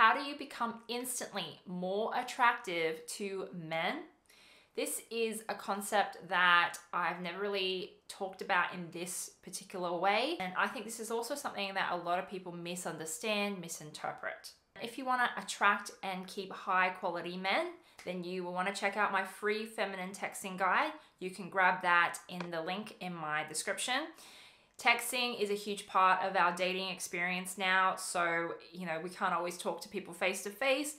how do you become instantly more attractive to men? This is a concept that I've never really talked about in this particular way. And I think this is also something that a lot of people misunderstand, misinterpret. If you want to attract and keep high quality men, then you will want to check out my free feminine texting guide. You can grab that in the link in my description. Texting is a huge part of our dating experience now. So, we can't always talk to people face to face,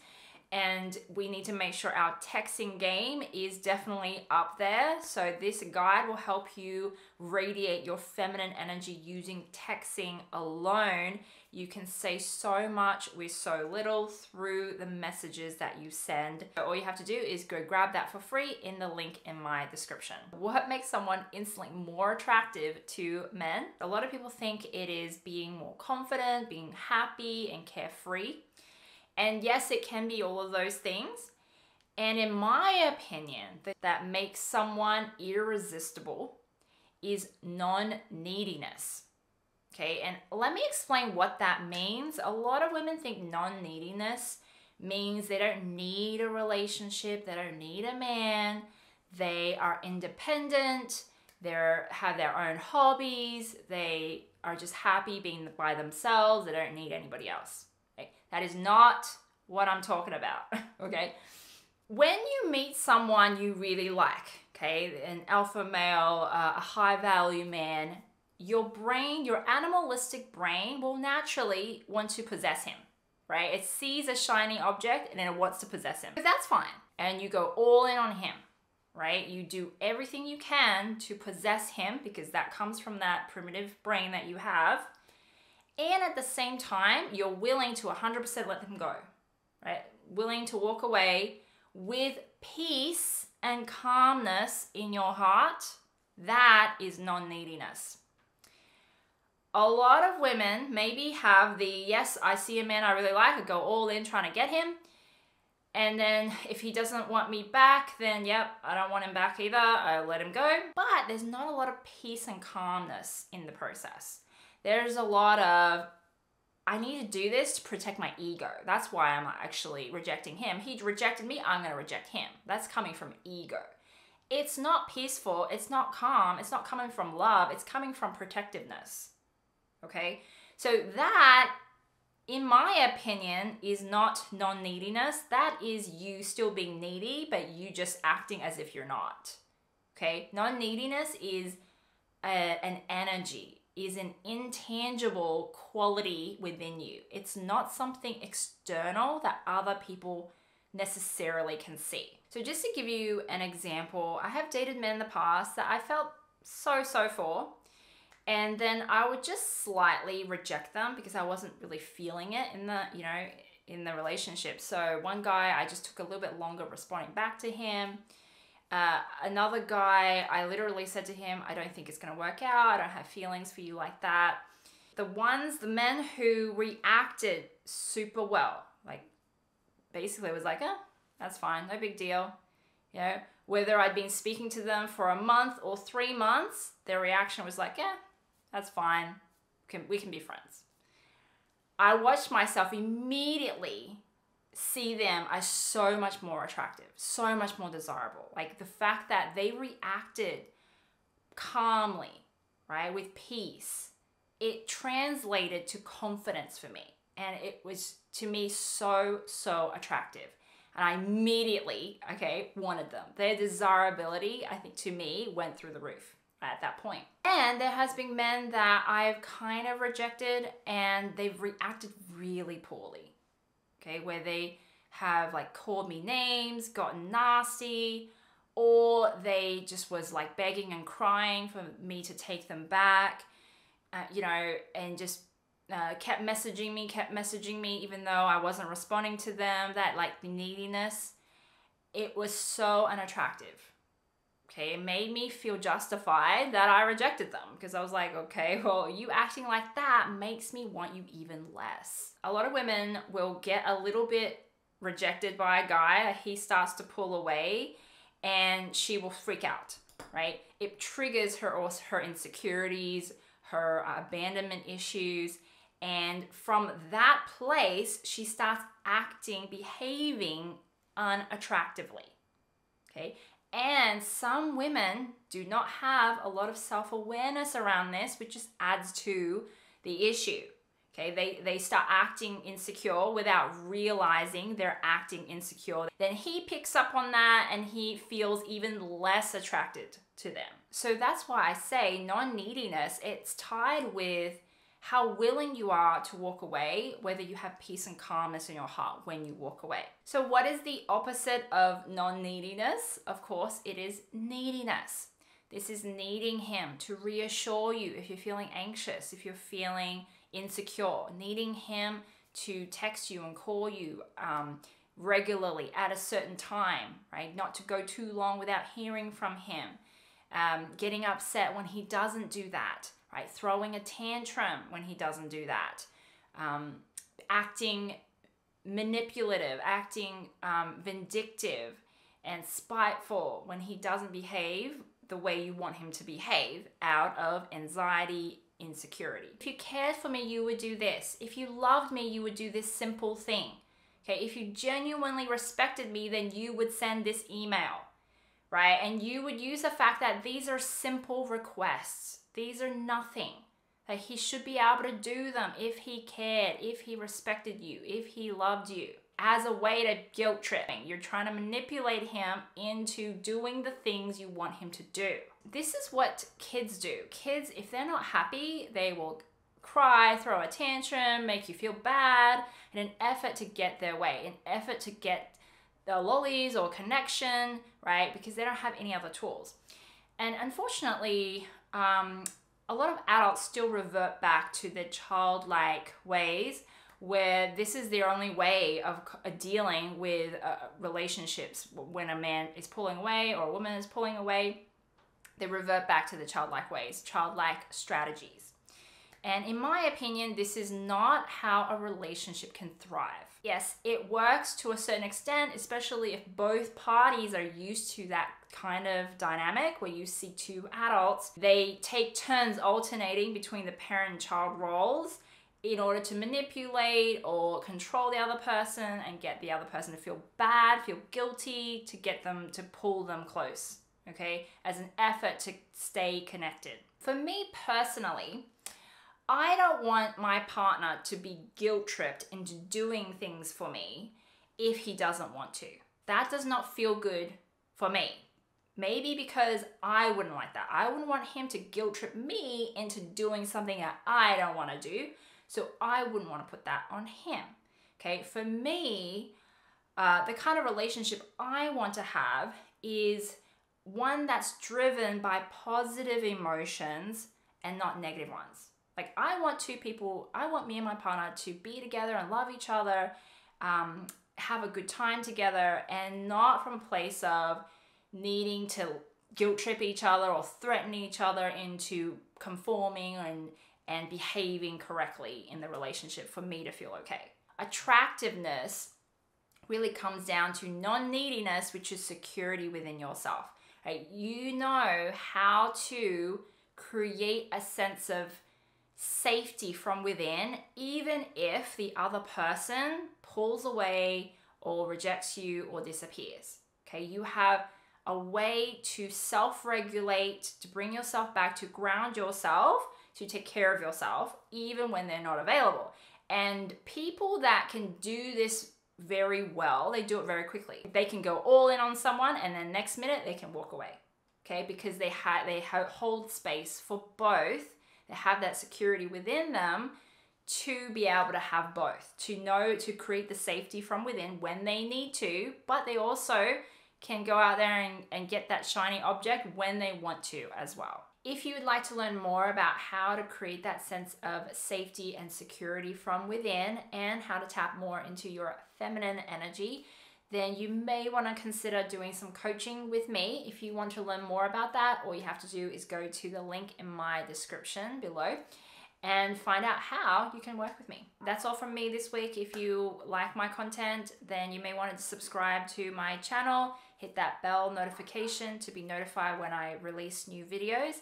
and we need to make sure our texting game is definitely up there. So this guide will help you radiate your feminine energy using texting alone. You can say so much with so little through the messages that you send. All you have to do is go grab that for free in the link in my description. What makes someone instantly more attractive to men? A lot of people think it is being more confident, being happy and carefree. And yes, it can be all of those things. And in my opinion, that makes someone irresistible is non-neediness. Okay, and let me explain what that means. A lot of women think non-neediness means they don't need a relationship, they don't need a man, they are independent, they have their own hobbies, they are just happy being by themselves, they don't need anybody else. Okay? That is not what I'm talking about, okay? When you meet someone you really like, okay, an alpha male, a high value man, your brain, your animalistic brain will naturally want to possess him, right? It sees a shiny object and then it wants to possess him. But that's fine. And you go all in on him, right? You do everything you can to possess him because that comes from that primitive brain that you have. And at the same time, you're willing to 100% let him go, right? Willing to walk away with peace and calmness in your heart. That is non-neediness. A lot of women maybe have the, yes, I see a man I really like, I go all in trying to get him. And then if he doesn't want me back, then yep, I don't want him back either. I let him go. But there's not a lot of peace and calmness in the process. There's a lot of, I need to do this to protect my ego. That's why I'm actually rejecting him. He rejected me, I'm going to reject him. That's coming from ego. It's not peaceful. It's not calm. It's not coming from love. It's coming from protectiveness. Okay, so that, in my opinion, is not non-neediness. That is you still being needy, but you just acting as if you're not. Okay, non-neediness is an energy, is an intangible quality within you. It's not something external that other people necessarily can see. So just to give you an example, I have dated men in the past that I felt so for. And then I would just slightly reject them because I wasn't really feeling it in the relationship. So one guy, I just took a little bit longer responding back to him. Another guy, I literally said to him, I don't think it's going to work out. I don't have feelings for you like that. The men who reacted super well, like basically was like, that's fine, no big deal. Whether I'd been speaking to them for a month or 3 months, their reaction was like, that's fine. We can be friends. I watched myself immediately see them as so much more attractive, so much more desirable. Like the fact that they reacted calmly, right, with peace, it translated to confidence for me. And it was, to me, so attractive. And I immediately, wanted them. Their desirability, I think, to me, went through the roof at that point. And there has been men that I've kind of rejected and they've reacted really poorly, where they have like called me names, gotten nasty, or they just was like begging and crying for me to take them back, and just kept messaging me even though I wasn't responding to them. That like the neediness, it was so unattractive. It made me feel justified that I rejected them because I was like, okay, well, you acting like that makes me want you even less. A lot of women will get a little bit rejected by a guy. He starts to pull away and she will freak out, right? It triggers her insecurities, her abandonment issues, And from that place, she starts acting, behaving unattractively. Okay. And some women do not have a lot of self-awareness around this, which just adds to the issue. Okay, they start acting insecure without realizing they're acting insecure. Then he picks up on that and he feels even less attracted to them. So that's why I say non-neediness, it's tied with how willing you are to walk away, whether you have peace and calmness in your heart when you walk away. So what is the opposite of non-neediness? Of course, it is neediness. This is needing him to reassure you if you're feeling anxious, if you're feeling insecure, needing him to text you and call you regularly at a certain time, right? Not to go too long without hearing from him, getting upset when he doesn't do that, right? Throwing a tantrum when he doesn't do that, acting manipulative, acting vindictive and spiteful when he doesn't behave the way you want him to behave out of anxiety, insecurity. If you cared for me, you would do this. If you loved me, you would do this simple thing. Okay, if you genuinely respected me, then you would send this email, right? And you would use the fact that these are simple requests. These are nothing. That he should be able to do them if he cared, if he respected you, if he loved you, as a way to guilt trip. You're trying to manipulate him into doing the things you want him to do. This is what kids do. Kids, if they're not happy, they will cry, throw a tantrum, make you feel bad in an effort to get their way, an effort to get the lollies or connection, right? Because they don't have any other tools. And unfortunately, a lot of adults still revert back to their childlike ways where this is their only way of dealing with relationships. When a man is pulling away or a woman is pulling away, they revert back to the childlike ways, childlike strategies. And in my opinion, this is not how a relationship can thrive. Yes, it works to a certain extent, especially if both parties are used to that kind of dynamic where you see two adults. They take turns alternating between the parent and child roles in order to manipulate or control the other person and get the other person to feel bad, feel guilty, to get them to pull them close, okay, as an effort to stay connected. For me personally, I don't want my partner to be guilt-tripped into doing things for me if he doesn't want to. That does not feel good for me. Maybe because I wouldn't like that. I wouldn't want him to guilt-trip me into doing something that I don't want to do. So I wouldn't want to put that on him. Okay, for me, the kind of relationship I want to have is one that's driven by positive emotions and not negative ones. Like I want me and my partner to be together and love each other, have a good time together, and not from a place of needing to guilt trip each other or threaten each other into conforming and behaving correctly in the relationship for me to feel okay. Attractiveness really comes down to non-neediness, which is security within yourself. Right? You know how to create a sense of safety from within, even if the other person pulls away or rejects you or disappears. Okay, you have a way to self-regulate, to bring yourself back, to ground yourself, to take care of yourself, even when they're not available. And people that can do this very well, they do it very quickly. They can go all in on someone and then next minute they can walk away. Okay, because they hold space for both. They have that security within them to be able to have both, to know, to create the safety from within when they need to, but they also can go out there and get that shiny object when they want to as well. If you would like to learn more about how to create that sense of safety and security from within and how to tap more into your feminine energy, then you may want to consider doing some coaching with me. If you want to learn more about that, all you have to do is go to the link in my description below and find out how you can work with me. That's all from me this week. If you like my content, then you may want to subscribe to my channel, hit that bell notification to be notified when I release new videos,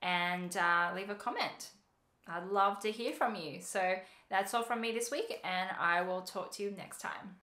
and leave a comment. I'd love to hear from you. So That's all from me this week, and I will talk to you next time.